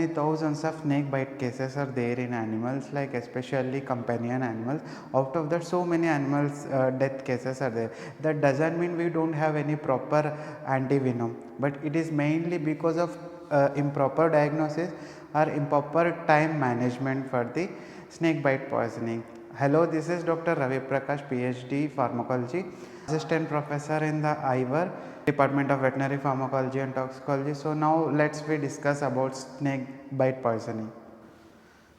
many thousands of snake bite cases are there in animals, like especially companion animals. Out of that, so many animals death cases are there. That doesn't mean we don't have any proper antivenom, but it is mainly because of improper diagnosis or improper time management for the snake bite poisoning. Hello, this is Dr. Ravi Prakash, PhD Pharmacology, Assistant Professor in the IIVER, Department of Veterinary Pharmacology and Toxicology. So now let's we discuss about snake bite poisoning.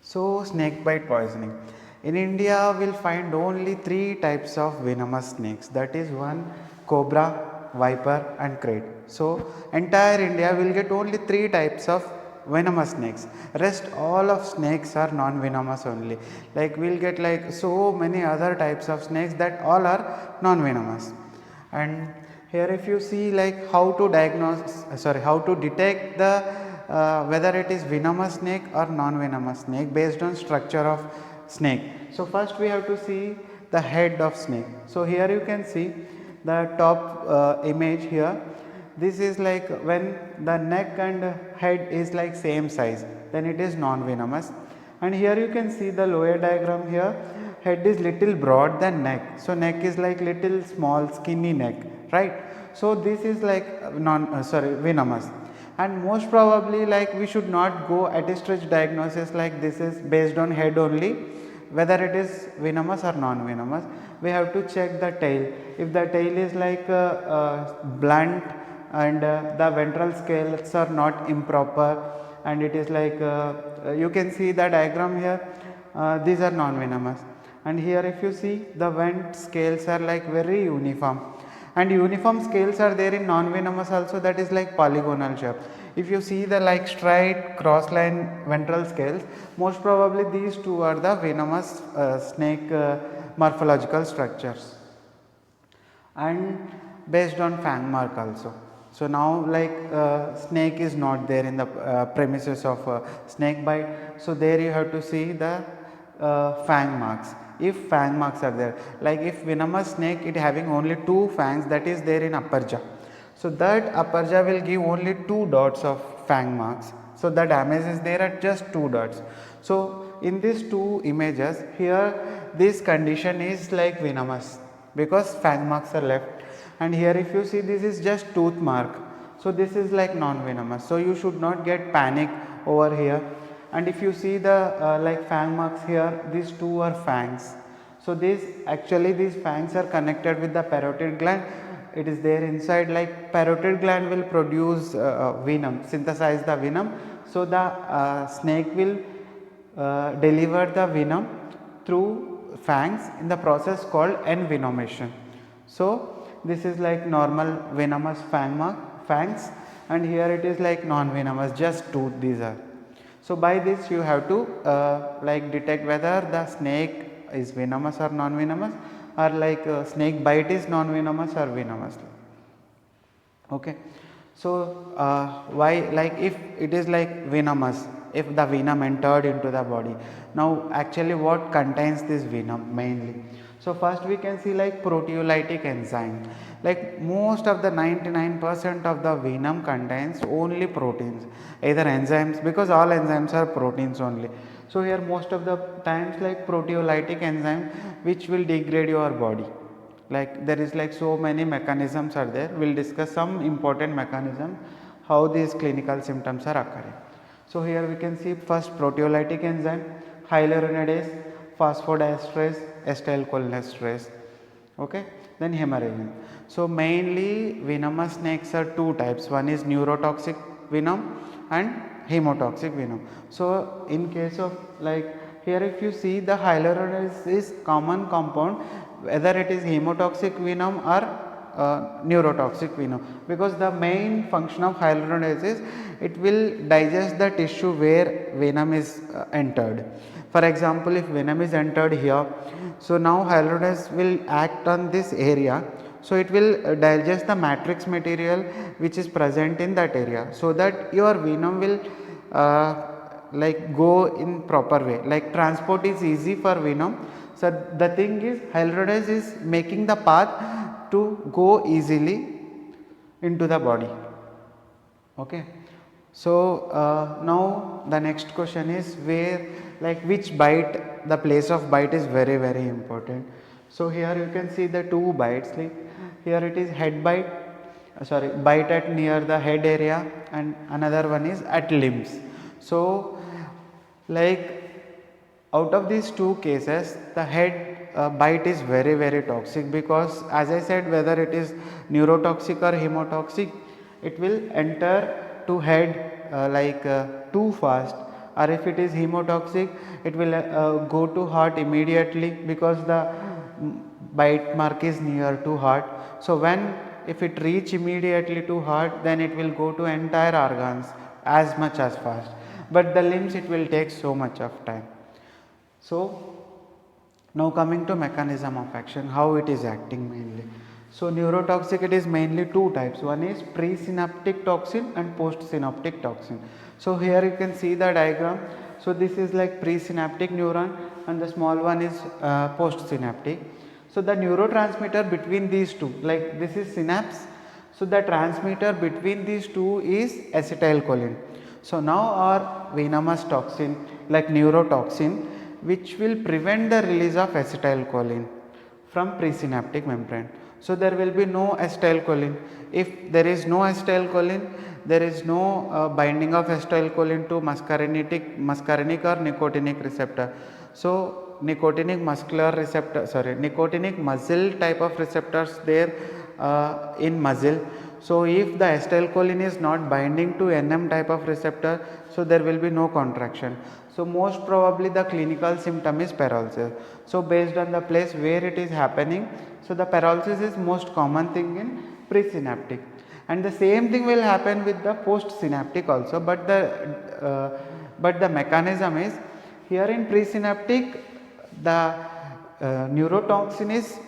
So snake bite poisoning. In India, we'll find only three types of venomous snakes. That is one cobra, viper, and krait. So entire India will get only three types of venomous snakes. Rest all of snakes are non-venomous only. Like we'll get like so many other types of snakes that all are non-venomous. And here if you see like how to how to detect the whether it is venomous snake or non-venomous snake based on structure of snake. So first we have to see the head of snake. So here you can see the top image here. This is like when the neck and head is like same size, then it is non-venomous. And here you can see the lower diagram here, head is little broad than neck. So neck is like little small skinny neck, right? So this is like venomous. And most probably like we should not go at a stretch diagnosis like this is based on head only, whether it is venomous or non-venomous. We have to check the tail. If the tail is like blunt and the ventral scales are not improper, and it is like you can see the diagram here, these are non-venomous. And here if you see the vent scales are like very uniform, and uniform scales are there in non-venomous also, that is like polygonal shape. If you see the like straight cross line ventral scales, most probably these two are the venomous snake morphological structures. And based on fang mark also. So now like snake is not there in the premises of snake bite. So there you have to see the fang marks. If fang marks are there, like if venomous snake it having only two fangs, that is there in upper jaw. So that upper jaw will give only two dots of fang marks. So the damage is there at just two dots. So in these two images here, this condition is like venomous because fang marks are left. And here if you see, this is just tooth mark. So this is like non-venomous. So you should not get panic over here. And if you see the like fang marks here, these two are fangs. So these fangs are connected with the parotid gland. It is there inside, like parotid gland will produce venom, synthesize the venom. So the snake will deliver the venom through fangs in the process called envenomation. So this is like normal venomous fangs, and here it is like non-venomous, just tooth these are. So by this you have to like detect whether the snake is venomous or non-venomous, or like snake bite is non-venomous or venomous. Okay. So why, like if it is like venomous, if the venom entered into the body, now actually what contains this venom mainly? So first we can see like proteolytic enzyme. Like most of the 99% of the venom contains only proteins, either enzymes, because all enzymes are proteins only. So here most of the times like proteolytic enzyme which will degrade your body. Like there is like so many mechanisms are there. We will discuss some important mechanism how these clinical symptoms are occurring. So here we can see first proteolytic enzyme, hyaluronidase, phosphodiesterase, acetylcholinesterase. Okay, then hemarine. So mainly venomous snakes are two types. One is neurotoxic venom and hemotoxic venom. So in case of like here if you see the hyaluronidase is common compound, whether it is hemotoxic venom or neurotoxic venom, because the main function of hyaluronidase is it will digest the tissue where venom is entered. For example, if venom is entered here, so now hyaluronidase will act on this area, so it will digest the matrix material which is present in that area, so that your venom will like go in proper way, like transport is easy for venom. So the thing is hyaluronidase is making the path to go easily into the body. Okay. So now the next question is where, like which bite, the place of bite is very important. So here you can see the two bites, like here it is head bite, sorry, bite at near the head area, and another one is at limbs. So like out of these two cases, the head bite is very toxic, because as I said, whether it is neurotoxic or hemotoxic, it will enter to head too fast, or if it is hemotoxic, it will go to heart immediately, because the bite mark is near to heart. So when, if it reach immediately to heart, then it will go to entire organs as much as fast, but the limbs, it will take so much of time. So now coming to mechanism of action, how it is acting mainly. So neurotoxic, it is mainly two types. One is presynaptic toxin and postsynaptic toxin. So here you can see the diagram. So this is like presynaptic neuron, and the small one is postsynaptic. So the neurotransmitter between these two, like this is synapse. So the transmitter between these two is acetylcholine. So now our venomous toxin, like neurotoxin, which will prevent the release of acetylcholine from presynaptic membrane. So there will be no acetylcholine. If there is no acetylcholine, there is no binding of acetylcholine to muscarinic or nicotinic receptor. So nicotinic muscular receptor, sorry, nicotinic muscle type of receptors there in muscle. So if the acetylcholine is not binding to NM type of receptor, so there will be no contraction. So most probably the clinical symptom is paralysis. So based on the place where it is happening, so the paralysis is most common thing in presynaptic, and the same thing will happen with the postsynaptic also, but the mechanism is, here in presynaptic, the neurotoxin is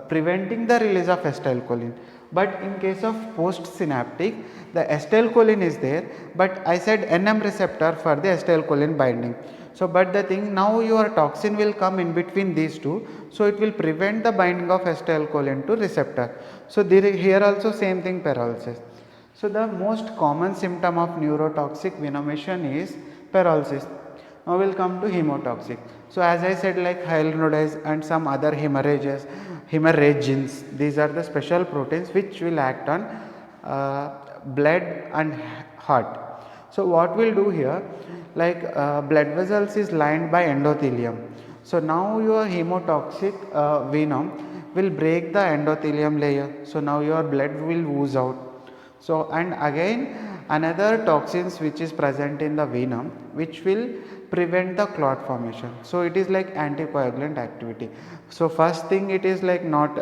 preventing the release of acetylcholine, but in case of postsynaptic, the acetylcholine is there, but I said NM receptor for the acetylcholine binding. So but the thing, now your toxin will come in between these two, so it will prevent the binding of acetylcholine to receptor. So there, here also same thing, paralysis. So the most common symptom of neurotoxic venomation is paralysis. Now we will come to hemotoxic. So as I said, like hyaluronidase and some other hemorrhagins, these are the special proteins which will act on blood and heart. So what we'll do here, like blood vessels is lined by endothelium. So now your hemotoxic venom will break the endothelium layer. So now your blood will ooze out. So and again another toxins which is present in the venom, which will prevent the clot formation. So it is like anticoagulant activity. So first thing, it is like not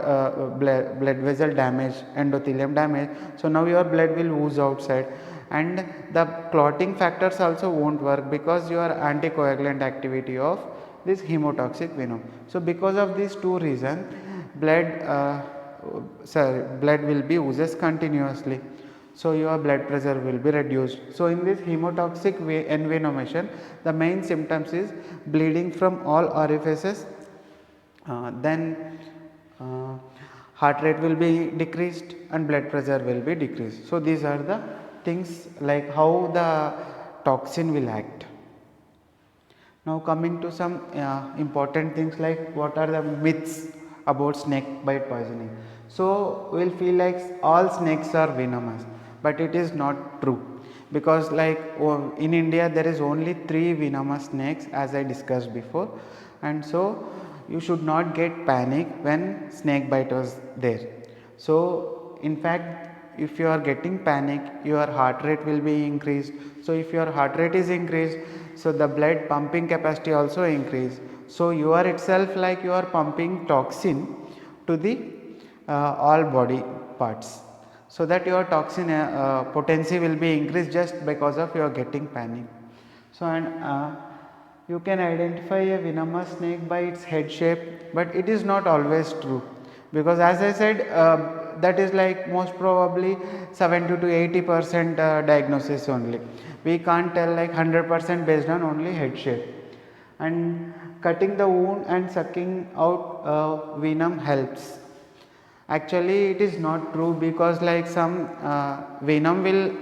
blood vessel damage, endothelium damage. So now your blood will ooze outside, and the clotting factors also won't work, because your anticoagulant activity of this hemotoxic venom. So because of these two reasons, blood will be oozes continuously. So your blood pressure will be reduced. So in this hemotoxic envenomation, the main symptoms is bleeding from all orifices, then heart rate will be decreased and blood pressure will be decreased. So these are the things, like how the toxin will act. Now coming to some important things, like what are the myths about snake bite poisoning. So we will feel like all snakes are venomous, but it is not true, because like in India there is only 3 venomous snakes, as I discussed before, and so you should not get panic when snake bite was there. So in fact, if you are getting panic, your heart rate will be increased. So if your heart rate is increased, so the blood pumping capacity also increase. So you are itself, like you are pumping toxin to the all body parts, so that your toxin potency will be increased just because of you are getting panic. So and you can identify a venomous snake by its head shape, but it is not always true, because as I said, that is like most probably 70 to 80% diagnosis only. We can't tell like 100% based on only head shape. And cutting the wound and sucking out venom helps. Actually it is not true, because like some venom will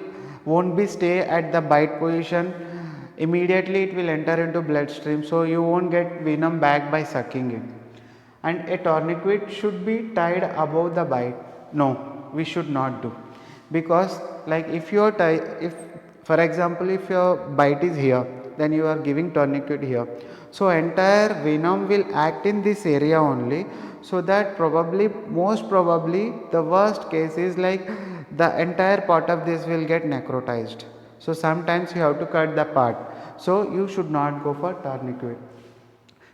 won't be stay at the bite position, immediately it will enter into bloodstream, so you won't get venom back by sucking it. And a tourniquet should be tied above the bite. No, we should not do, because like if you are if for example if your bite is here, then you are giving tourniquet here, so entire venom will act in this area only, so that probably most probably the worst case is like the entire part of this will get necrotized. So sometimes you have to cut the part, so you should not go for tourniquet.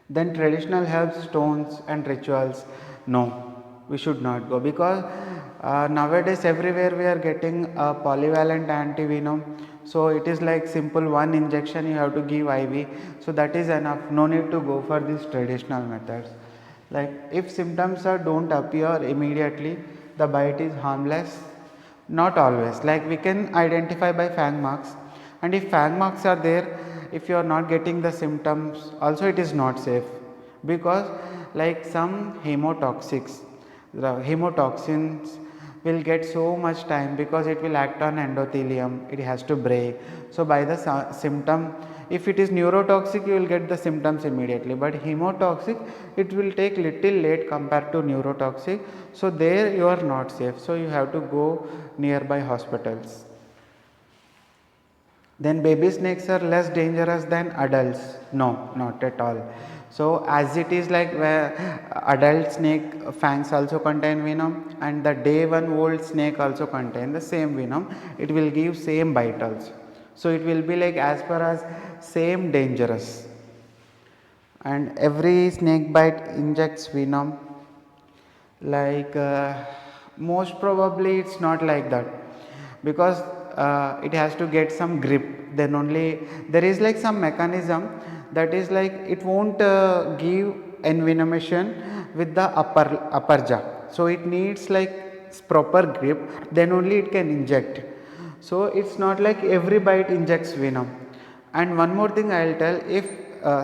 Then traditional herbs, stones and rituals, no, we should not go, because nowadays everywhere we are getting a polyvalent antivenom, so it is like simple one injection you have to give IV, so that is enough, no need to go for these traditional methods. Like if symptoms don't appear immediately, the bite is harmless. Not always, like we can identify by fang marks, and if fang marks are there, if you are not getting the symptoms, also it is not safe, because like some hemotoxics, the hemotoxins will get so much time, because it will act on endothelium, it has to break. So by the symptom, if it is neurotoxic you will get the symptoms immediately, but hemotoxic it will take little late compared to neurotoxic, so there you are not safe, so you have to go nearby hospitals. Then baby snakes are less dangerous than adults? No, not at all. So as it is like where adult snake fangs also contain venom, and the day one old snake also contain the same venom, it will give same bite also. So it will be like as per as same dangerous. And every snake bite injects venom, like most probably it's not like that, because it has to get some grip, then only there is like some mechanism that is like it won't give envenomation with the upper jaw, so it needs like proper grip, then only it can inject. So it's not like every bite injects venom. And one more thing I will tell, if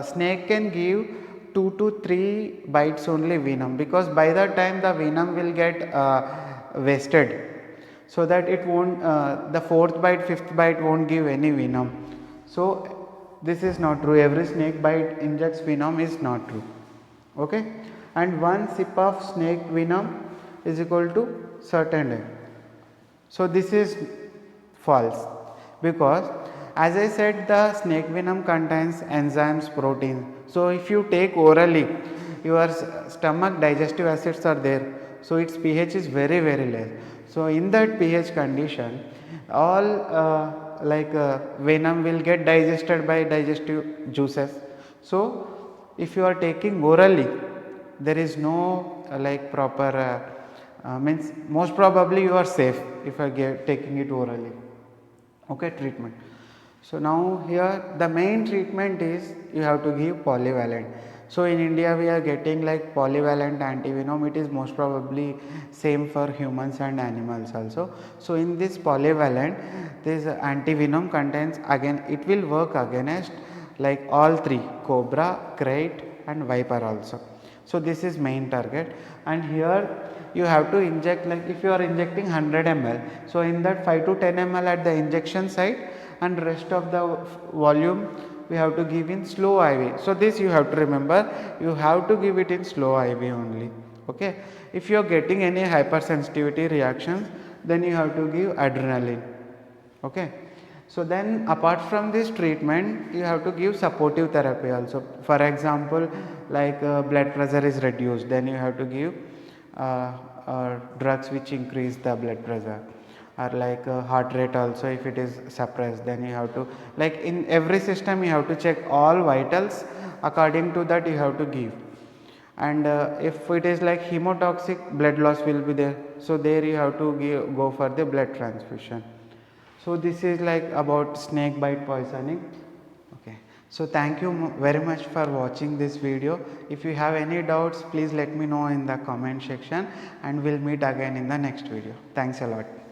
snake can give 2 to 3 bites only venom, because by that time the venom will get wasted, so that it won't the fourth bite, fifth bite won't give any venom. So this is not true, every snake bite injects venom is not true. Okay, and one sip of snake venom is equal to certain day. So this is false, because as I said the snake venom contains enzymes, proteins. So if you take orally, your stomach digestive acids are there, so its pH is very less. So in that pH condition, all venom will get digested by digestive juices. So if you are taking orally, there is no proper means most probably you are safe if you are taking it orally. Okay, treatment. So now here the main treatment is you have to give polyvalent. So in India we are getting like polyvalent antivenom, it is most probably same for humans and animals also. So in this polyvalent, this antivenom contains, again it will work against like all three, cobra, kite and viper also. So this is main target, and here you have to inject, like if you are injecting 100 ml, so in that 5 to 10 ml at the injection site, and rest of the volume we have to give in slow IV. So this you have to remember, you have to give it in slow IV only. Okay, if you are getting any hypersensitivity reactions, then you have to give adrenaline. Okay, so then apart from this treatment you have to give supportive therapy also. For example, like blood pressure is reduced, then you have to give drugs which increase the blood pressure, or like heart rate also, if it is suppressed, then you have to, like in every system you have to check all vitals, according to that you have to give. And if it is like hemotoxic, blood loss will be there, so there you have to go for the blood transfusion. So this is like about snake bite poisoning. Okay, so thank you very much for watching this video. If you have any doubts, please let me know in the comment section, and we'll meet again in the next video. Thanks a lot.